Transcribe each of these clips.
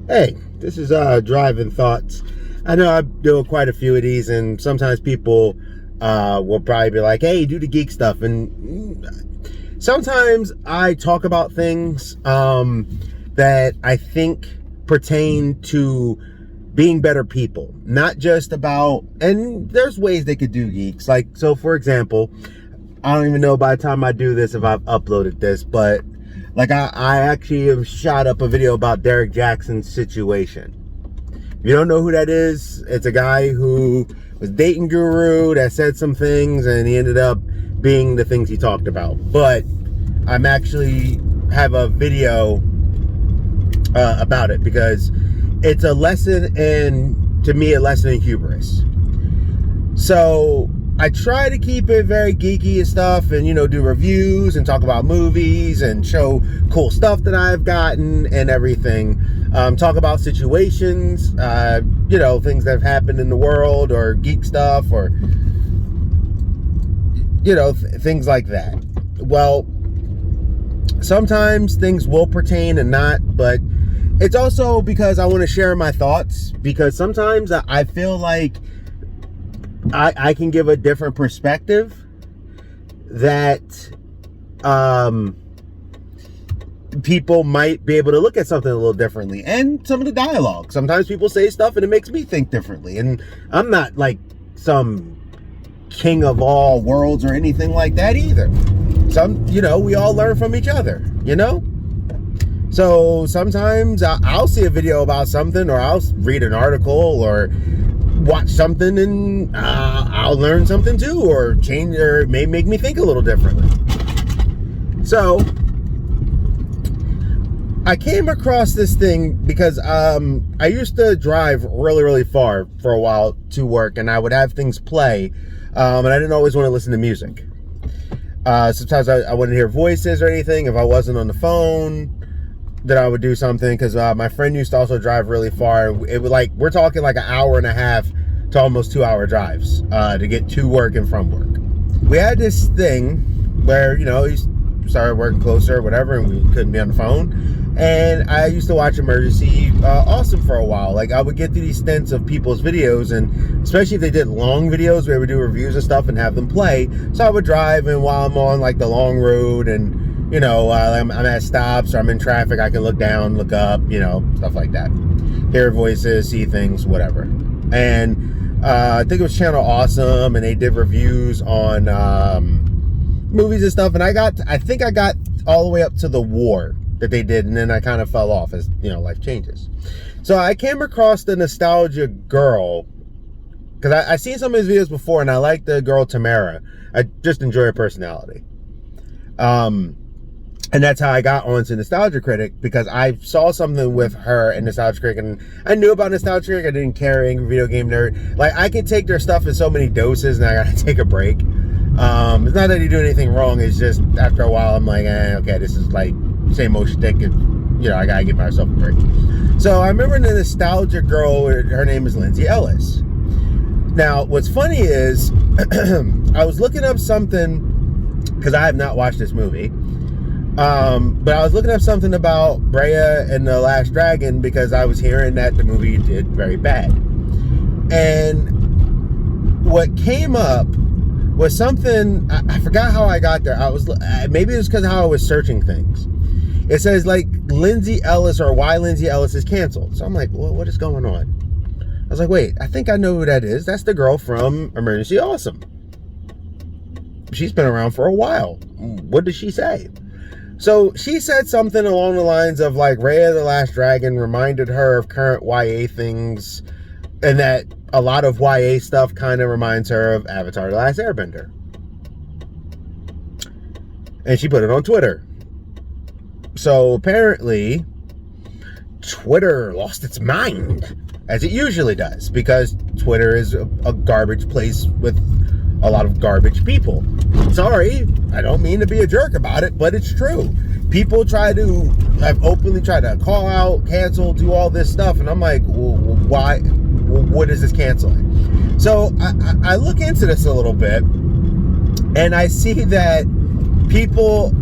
Hey, this is Driving Thoughts. I know I'm doing quite a few of these, and sometimes people will probably be like, hey, do the geek stuff. And sometimes I talk about things that I think pertain to being better people, not just about, and there's ways they could do geeks. Like, so for example, I don't even know by the time I do this if I've uploaded this, but like I actually have shot up a video about Derek Jackson's situation. If you don't know who that is, it's a guy who was dating Guru that said some things and he ended up being the things he talked about. But I'm actually have a video about it because it's a lesson in, to me, a lesson in hubris. So I try to keep it very geeky and stuff and, do reviews and talk about movies and show cool stuff that I've gotten and everything. Talk about situations, things that have happened in the world or geek stuff or, things like that. Well, sometimes things will pertain and not, but it's also because I want to share my thoughts, because sometimes I feel like I can give a different perspective that people might be able to look at something a little differently. And some of the dialogue. Sometimes people say stuff and it makes me think differently. And I'm not like some king of all worlds or anything like that either. We all learn from each other, So sometimes I'll see a video about something, or I'll read an article or watch something and I'll learn something too, or change, or it may make me think a little differently. So I came across this thing because I used to drive really, really far for a while to work, and I would have things play, and I didn't always want to listen to music. Sometimes I wouldn't hear voices or anything. If I wasn't on the phone, that I would do something, because my friend used to also drive really far. It would, like, we're talking like an hour and a half to almost 2 hour drives to get to work and from work. We had this thing where, he started working closer or whatever, and we couldn't be on the phone. And I used to watch Emergency Awesome for a while. Like, I would get through these stints of people's videos, and especially if they did long videos where we would do reviews and stuff and have them play. So I would drive, and while I'm on like the long road and I'm at stops or I'm in traffic, I can look down, look up, stuff like that. Hear voices, see things, whatever. And I think it was Channel Awesome, and they did reviews on movies and stuff. And I think I got all the way up to the war that they did, and then I kind of fell off as, life changes. So I came across the Nostalgia Girl, because I seen some of his videos before, and I like the girl Tamara. I just enjoy her personality. And that's how I got onto Nostalgia Critic, because I saw something with her in Nostalgia Critic, and I knew about Nostalgia Critic. I didn't care, Angry Video Game Nerd. Like, I can take their stuff in so many doses, and I gotta take a break. It's not that you do anything wrong. It's just after a while, I'm like, okay, this is like same old shtick, and I gotta give myself a break. So I remember the Nostalgia Girl. Her name is Lindsay Ellis. Now, what's funny is I was looking up something, because I have not watched this movie. But I was looking up something about Brea and the Last Dragon, because I was hearing that the movie did very bad. And what came up was something, I forgot how I got there. Maybe it was because of how I was searching things. It says like Lindsay Ellis, or why Lindsay Ellis is canceled. So I'm like, well, what is going on? I was like, wait, I think I know who that is. That's the girl from Emergency Awesome. She's been around for a while. What did she say? So she said something along the lines of like Raya the Last Dragon reminded her of current YA things, and that a lot of YA stuff kind of reminds her of Avatar the Last Airbender. And she put it on Twitter. So apparently Twitter lost its mind, as it usually does, because Twitter is a garbage place with a lot of garbage people. Sorry, I don't mean to be a jerk about it, but it's true. People have openly tried to call out, cancel, do all this stuff, and I'm like, well, why? What is this canceling? So I look into this a little bit, and I see that people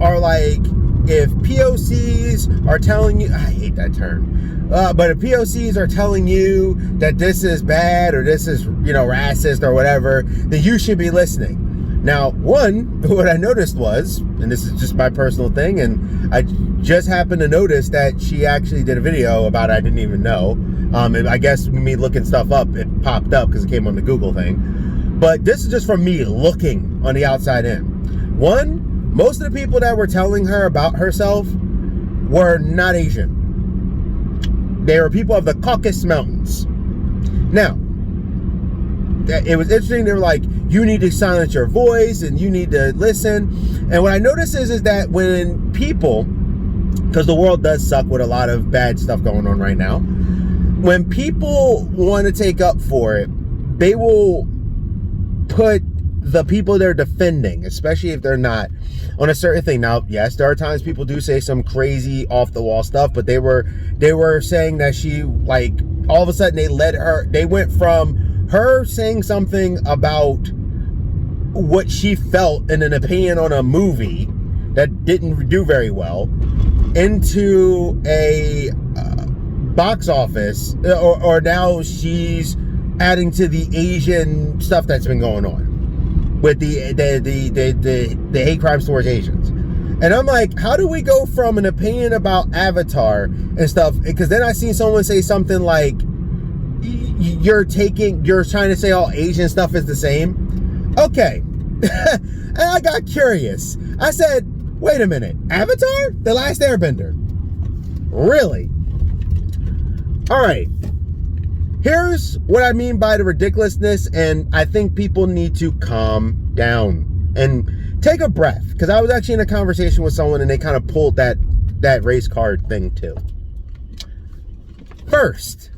are like, if POCs are telling you, I hate that term, but if POCs are telling you that this is bad or this is, racist or whatever, then you should be listening. Now, what I noticed was, and this is just my personal thing, and I just happened to notice that she actually did a video about it I didn't even know. I guess me looking stuff up, it popped up because it came on the Google thing. But this is just from me looking on the outside in. One, most of the people that were telling her about herself were not Asian. They were people of the Caucasus Mountains. Now, it was interesting. They were like, you need to silence your voice and you need to listen. And what I noticed is that when people, because the world does suck with a lot of bad stuff going on right now, when people want to take up for it, they will put the people they're defending, especially if they're not, on a certain thing. Now, yes, there are times people do say some crazy off the wall stuff, but they were saying that she, like, all of a sudden they went from her saying something about what she felt in an opinion on a movie that didn't do very well into a box office, or now she's adding to the Asian stuff that's been going on with the hate crimes towards Asians. And I'm like, how do we go from an opinion about Avatar and stuff? Because then I seen someone say something like, you're trying to say all Asian stuff is the same. Okay. And I got curious. I said, wait a minute, Avatar? The Last Airbender? Really? All right. Here's what I mean by the ridiculousness, and I think people need to calm down and take a breath, because I was actually in a conversation with someone and they kind of pulled that race card thing too. First,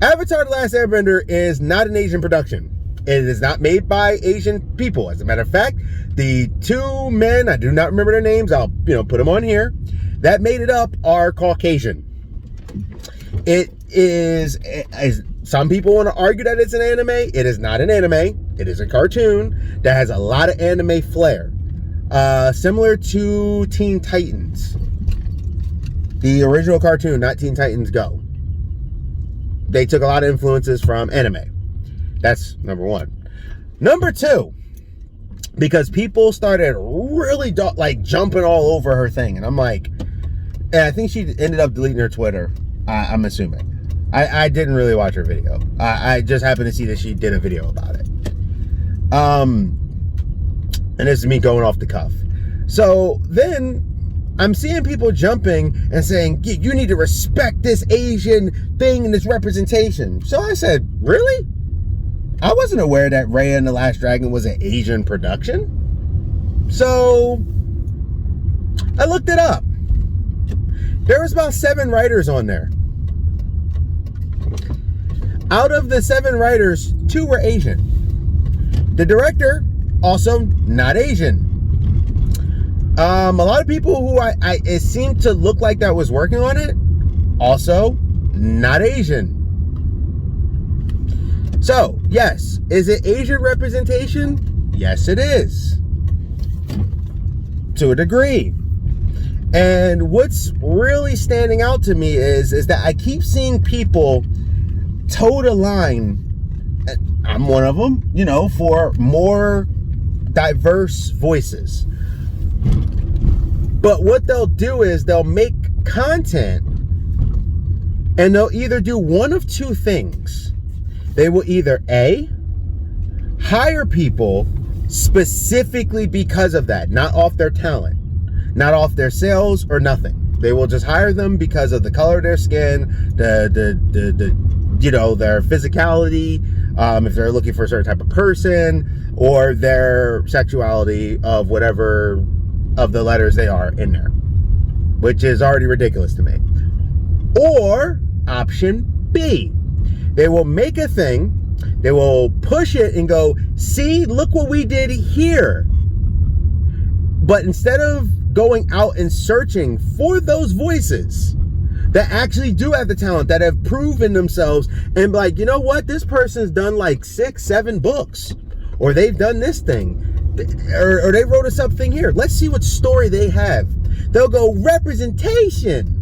Avatar: The Last Airbender is not an Asian production. It is not made by Asian people. As a matter of fact, the two men, I do not remember their names, I'll put them on here, that made it up are Caucasian. It is, some people want to argue that it's an anime. It is not an anime. It is a cartoon that has a lot of anime flair. Similar to Teen Titans. The original cartoon, not Teen Titans Go. They took a lot of influences from anime. That's number one. Number two, because people started really jumping all over her thing. And I'm like, and I think she ended up deleting her Twitter. I'm assuming. I didn't really watch her video. I just happened to see that she did a video about it. And this is me going off the cuff. So then I'm seeing people jumping and saying, you need to respect this Asian thing and this representation. So I said, really? I wasn't aware that Raya and the Last Dragon was an Asian production. So I looked it up. There was about 7 writers on there. Out of the 7 writers, 2 were Asian. The director, also not Asian. A lot of people who it seemed to look like that was working on it, also not Asian. So, yes, is it Asian representation? Yes, it is. To a degree. And what's really standing out to me is that I keep seeing people toe the line, I'm one of them, for more diverse voices. But what they'll do is they'll make content and they'll either do one of 2 things. They will either A, hire people specifically because of that, not off their talent, not off their sales or nothing. They will just hire them because of the color of their skin, their physicality, if they're looking for a certain type of person, or their sexuality of whatever of the letters they are in there, which is already ridiculous to me. Or option B, they will make a thing, they will push it and go, see, look what we did here. But instead of going out and searching for those voices that actually do have the talent, that have proven themselves, and like, you know what, this person's done like 6, 7 books, or they've done this thing, or they wrote us something here. Let's see what story they have. They'll go representation.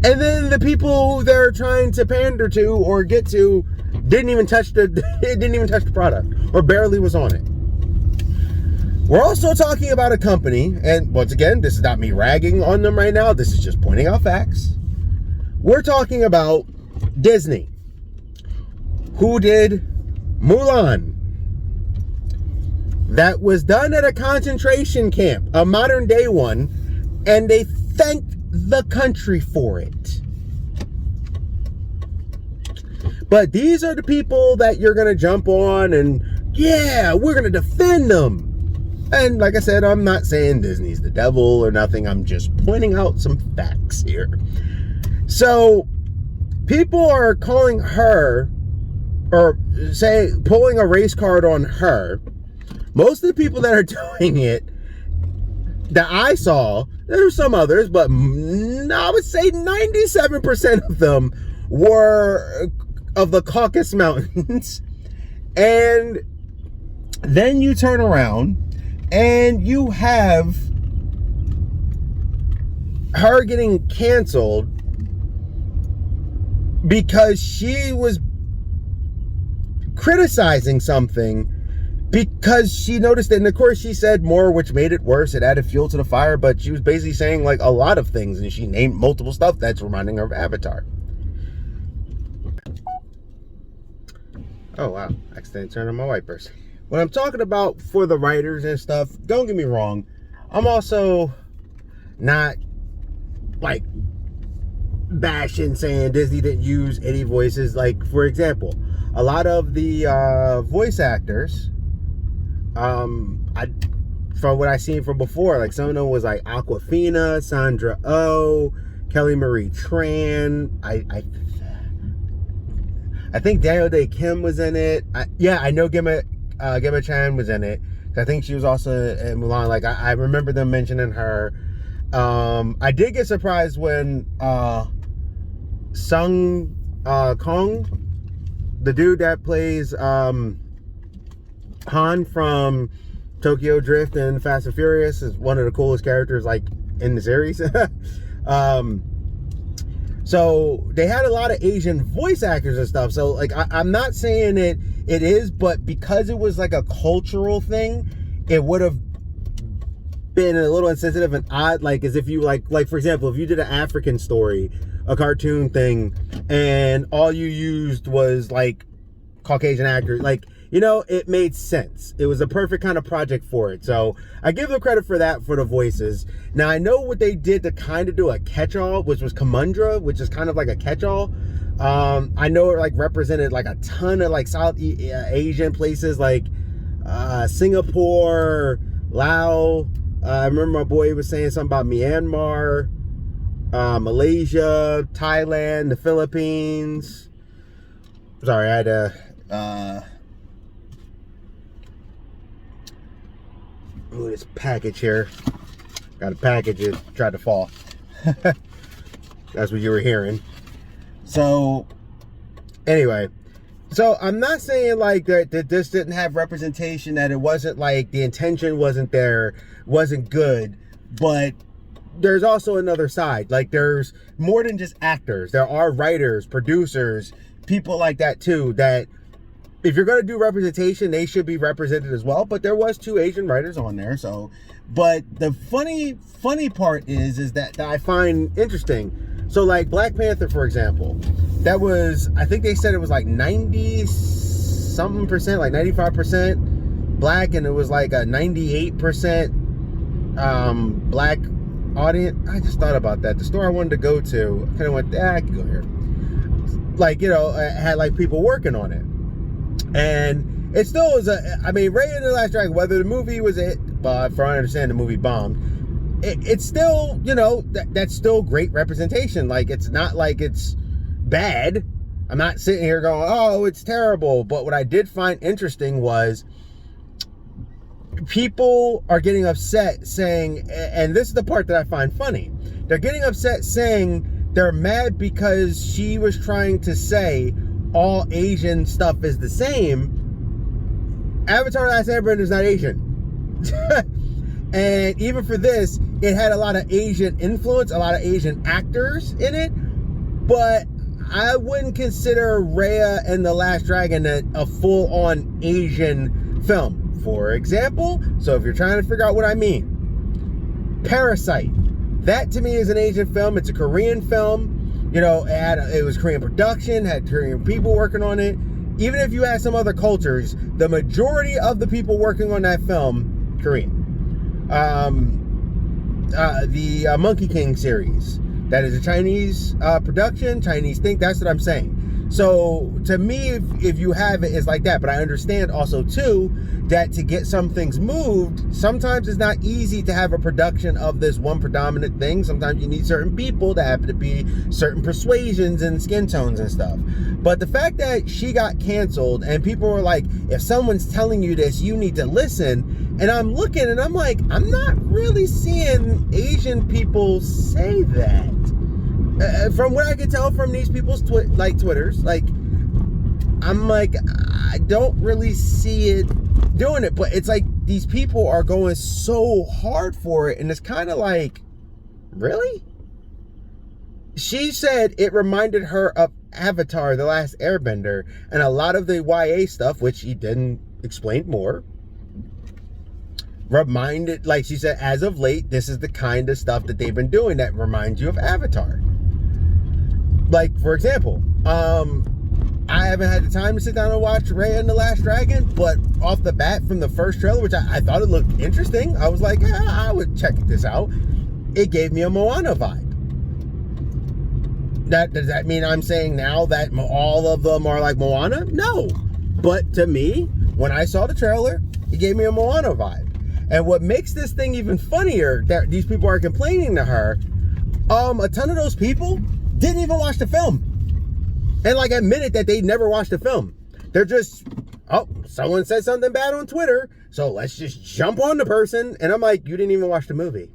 And then the people they're trying to pander to or get to didn't even touch the product or barely was on it. We're also talking about a company, and once again, this is not me ragging on them right now. This is just pointing out facts. We're talking about Disney, who did Mulan. That was done at a concentration camp, a modern day one, and they thanked the country for it. But these are the people that you're going to jump on and, yeah, we're going to defend them. And like I said, I'm not saying Disney's the devil or nothing. I'm just pointing out some facts here. So people are calling her, or say pulling a race card on her. Most of the people that are doing it that I saw, there were some others, but I would say 97% of them were of the Caucasus Mountains. And then you turn around and you have her getting canceled because she was criticizing something because she noticed it. And of course she said more, which made it worse. It added fuel to the fire, but she was basically saying like a lot of things, and she named multiple stuff that's reminding her of Avatar. Oh wow, I accidentally turned on my wipers. When I'm talking about for the writers and stuff, don't get me wrong, I'm also not like bashing saying Disney didn't use any voices. Like, for example, a lot of the voice actors, from what I seen from before, like some of them was like Awkwafina, Sandra Oh, Kelly Marie Tran. I think Daniel Day Kim was in it. I know Gemma Chan was in it. I think she was also in Mulan. Like I remember them mentioning her. I did get surprised when Sung Kong, the dude that plays Han from Tokyo Drift and Fast and Furious, is one of the coolest characters like in the series. So they had a lot of Asian voice actors and stuff. So like I'm not saying it is, but because it was like a cultural thing, it would have been a little insensitive and odd. Like as if you like for example, if you did an African story, a cartoon thing, and all you used was like Caucasian actors, like, you know, it made sense. It was a perfect kind of project for it. So I give them credit for that, for the voices. Now I know what they did to kind of do a catch-all, which was Kamundra, which is kind of like a catch-all. I know it like represented like a ton of like South Asian places, like Singapore, Laos. I remember my boy was saying something about Myanmar, Malaysia, Thailand, the Philippines. Sorry, I had to move this package here. Got a package, it tried to fall. That's what you were hearing. So anyway, so I'm not saying like that this didn't have representation, that it wasn't like the intention wasn't there, wasn't good, but there's also another side. Like there's more than just actors. There are writers, producers, people like that too, that if you're going to do representation, they should be represented as well. But there was 2 Asian writers on there. So, but the funny part is that I find interesting. So like Black Panther, for example, that was, I think they said it was like 90 something percent, like 95% black, and it was like a 98% black audience. I just thought about that. The store I wanted to go to, I kind of went, I could go here. Like, you know, it had like people working on it. And it still was I mean, Raid and the Last Dragon, whether the movie was but for I understand the movie bombed, it's still, you know, that's still great representation. Like, it's not like it's bad. I'm not sitting here going, oh, it's terrible. But what I did find interesting was people are getting upset saying, and this is the part that I find funny, they're getting upset saying they're mad because she was trying to say all Asian stuff is the same, Avatar: The Last Airbender is not Asian. And even for this, it had a lot of Asian influence, a lot of Asian actors in it, but I wouldn't consider Raya and the Last Dragon a full-on Asian film. For example, so if you're trying to figure out what I mean, Parasite. That to me is an Asian film. It's a Korean film. You know, it was Korean production, had Korean people working on it. Even if you had some other cultures, the majority of the people working on that film, Korean. The Monkey King series, that is a Chinese production, Chinese thing. That's what I'm saying. So to me, if you have it, it's like that. But I understand also too that to get some things moved, sometimes it's not easy to have a production of this one predominant thing. Sometimes you need certain people that happen to be certain persuasions and skin tones and stuff. But the fact that she got canceled and people were like, if someone's telling you this, you need to listen. And I'm looking and I'm like, I'm not really seeing Asian people say that. From what I can tell from these people's Twitters, like, I'm like, I don't really see it doing it. But it's like these people are going so hard for it, and it's kind of like, really? She said it reminded her of Avatar: The Last Airbender, and a lot of the YA stuff, which she didn't explain more, reminded, like she said, as of late, this is the kind of stuff that they've been doing that reminds you of Avatar. Like, for example, I haven't had the time to sit down and watch Raya and the Last Dragon, but off the bat from the first trailer, which I thought it looked interesting, I was like, yeah, I would check this out. It gave me a Moana vibe. Does that mean I'm saying now that all of them are like Moana? No. But to me, when I saw the trailer, it gave me a Moana vibe. And what makes this thing even funnier, that these people are complaining to her, a ton of those people didn't even watch the film. And like admitted that they never watched the film. They're just, oh, someone said something bad on Twitter, so let's just jump on the person. And I'm like, you didn't even watch the movie.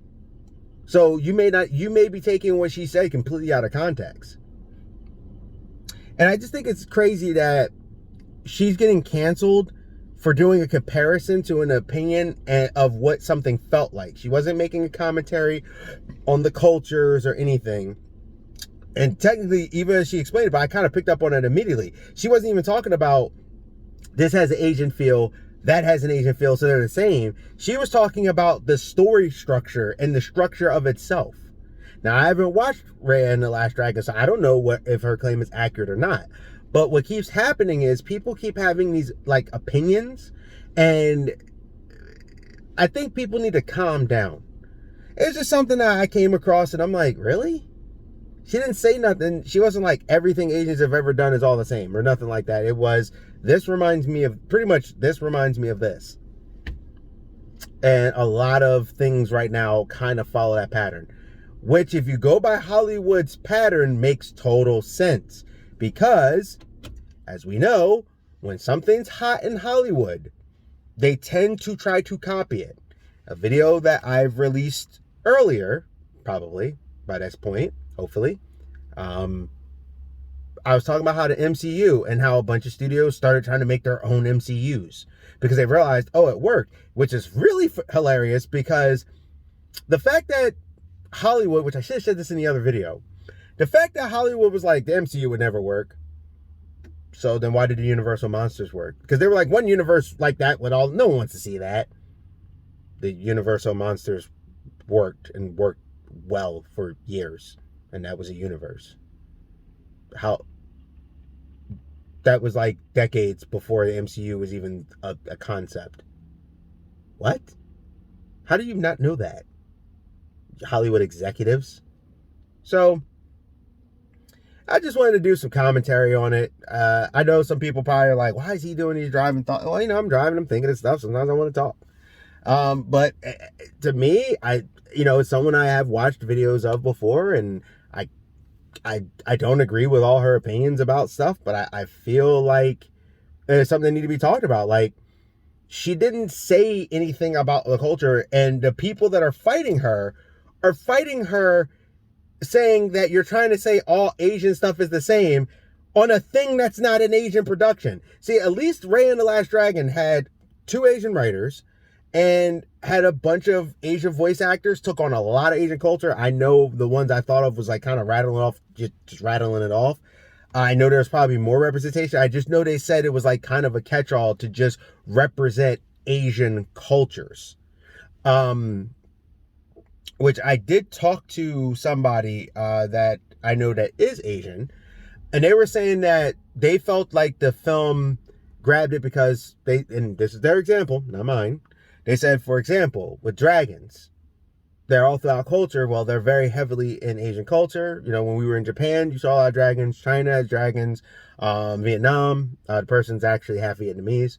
So you may be taking what she said completely out of context. And I just think it's crazy that she's getting canceled for doing a comparison to an opinion of what something felt like. She wasn't making a commentary on the cultures or anything. And technically, even as she explained it, but I kind of picked up on it immediately. She wasn't even talking about this has an Asian feel, that has an Asian feel, so they're the same. She was talking about the story structure and the structure of itself. Now, I haven't watched Raya and the Last Dragon, so I don't know if her claim is accurate or not. But what keeps happening is people keep having these like opinions, and I think people need to calm down. It's just something that I came across, and I'm like, really? She didn't say nothing. She wasn't like, everything Asians have ever done is all the same or nothing like that. It was, this reminds me of this. And a lot of things right now kind of follow that pattern, which if you go by Hollywood's pattern makes total sense, because as we know, when something's hot in Hollywood, they tend to try to copy it. A video that I've released earlier, probably by this point, hopefully, I was talking about how the MCU and how a bunch of studios started trying to make their own MCUs because they realized, oh, it worked, which is really hilarious, because the fact that Hollywood, which I should have said this in the other video, the fact that Hollywood was like, the MCU would never work, so then why did the Universal Monsters work? Because they were like, one universe like that with all, no one wants to see that. The Universal Monsters worked and worked well for years, and that was a universe. That was like decades before the MCU was even a concept. What? How do you not know that? Hollywood executives? So, I just wanted to do some commentary on it. I know some people probably are like, why is he doing these driving thoughts? Well, I'm driving, I'm thinking of stuff. Sometimes I want to talk. But to me, it's someone I have watched videos of before, and I don't agree with all her opinions about stuff, but I feel like it's something that needs to be talked about. Like, she didn't say anything about the culture, and the people that are fighting her saying that you're trying to say all Asian stuff is the same on a thing that's not an Asian production. See, at least Raya and the Last Dragon had 2 Asian writers and had a bunch of Asian voice actors, took on a lot of Asian culture. I know the ones I thought of was like kind of rattling off, just rattling it off. I know there's probably more representation. I just know they said it was like kind of a catch-all to just represent Asian cultures. Which I did talk to somebody that I know that is Asian, and they were saying that they felt like the film grabbed it because and this is their example, not mine. They said, for example, with dragons, they're all throughout culture. Well, they're very heavily in Asian culture. You know, when we were in Japan, you saw a lot of dragons. China has dragons. Vietnam, the person's actually half Vietnamese.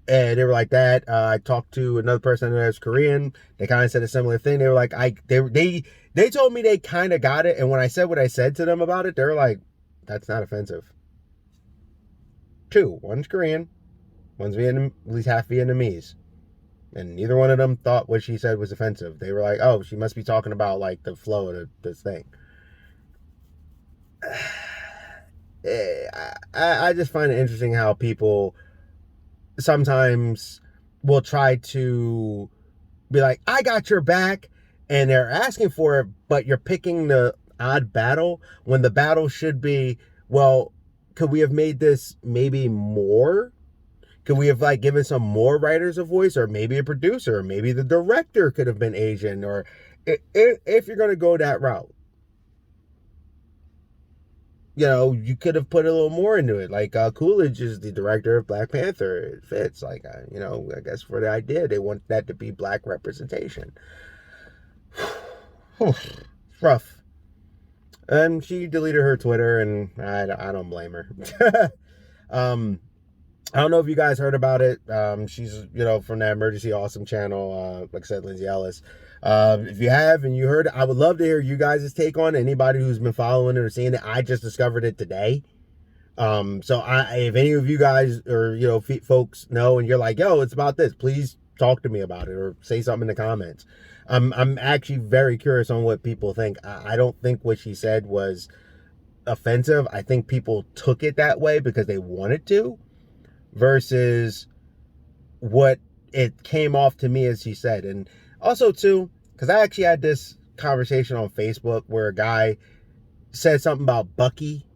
And they were like that. I talked to another person that was Korean. They kind of said a similar thing. They were like, they told me they kind of got it. And when I said what I said to them about it, they were like, that's not offensive. 2, one's Korean, one's at least half Vietnamese. And neither one of them thought what she said was offensive. They were like, oh, she must be talking about like the flow of this thing. I just find it interesting how people sometimes will try to be like, I got your back, and they're asking for it, but you're picking the odd battle when the battle should be, well, could we have made this maybe more? Could we have like given some more writers a voice, or maybe a producer, or maybe the director could have been Asian, or if you're going to go that route, you know, you could have put a little more into it. Like Coolidge is the director of Black Panther. It fits. Like, you know, I guess for the idea, they want that to be black representation. It's rough. And she deleted her Twitter, and I don't blame her. I don't know if you guys heard about it. She's, you know, from that Emergency Awesome channel, like I said, Lindsay Ellis. If you have and you heard it, I would love to hear you guys' take on it. Anybody who's been following it or seeing it. I just discovered it today. So if any of you guys or, you know, folks know and you're like, yo, it's about this, please talk to me about it or say something in the comments. I'm actually very curious on what people think. I don't think what she said was offensive. I think people took it that way because they wanted to, versus what it came off to me as she said. And also too, because I actually had this conversation on Facebook where a guy said something about Bucky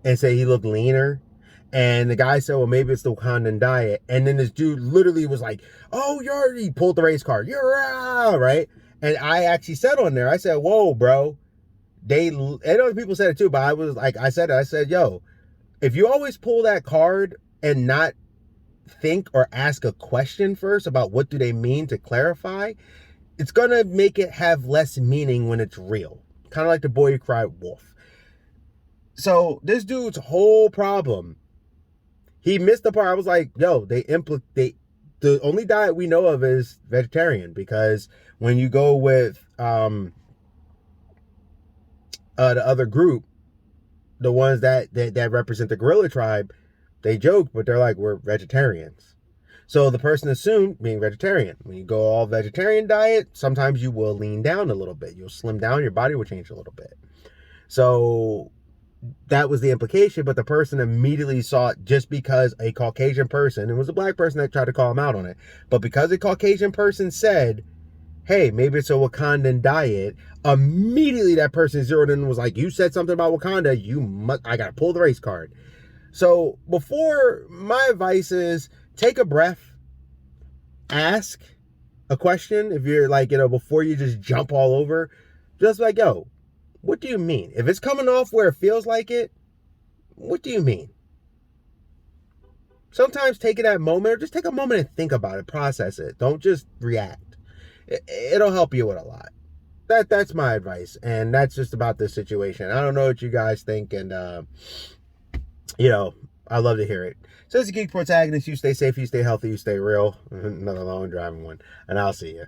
and said he looked leaner. And the guy said, well, maybe it's the Wakandan diet. And then this dude literally was like, oh, he pulled the race card. You're out, right? And I actually said on there, I said, whoa, bro. And other people said it too, but I was like, I said, yo, if you always pull that card and not think or ask a question first about what do they mean to clarify, it's going to make it have less meaning when it's real. Kind of like the boy who cried wolf. So this dude's whole problem, he missed the part. I was like, yo, the only diet we know of is vegetarian, because when you go with the other group, the ones that represent the gorilla tribe, they joke, but they're like, we're vegetarians. So the person assumed being vegetarian. When you go all vegetarian diet, sometimes you will lean down a little bit. You'll slim down, your body will change a little bit. So that was the implication, but the person immediately saw it just because a Caucasian person, it was a black person that tried to call him out on it, but because a Caucasian person said, hey, maybe it's a Wakandan diet, immediately that person zeroed in and was like, you said something about Wakanda, I gotta pull the race card. So before, my advice is take a breath, ask a question. If you're like, you know, before you just jump all over, just like, yo, what do you mean? If it's coming off where it feels like it, what do you mean? Sometimes taking that moment, or just take a moment and think about it, process it. Don't just react. It'll help you with a lot. That's my advice. And that's just about this situation. I don't know what you guys think, and you know, I love to hear it. So this is Geek Protagonist. You stay safe, you stay healthy, you stay real. Another long driving one. And I'll see you.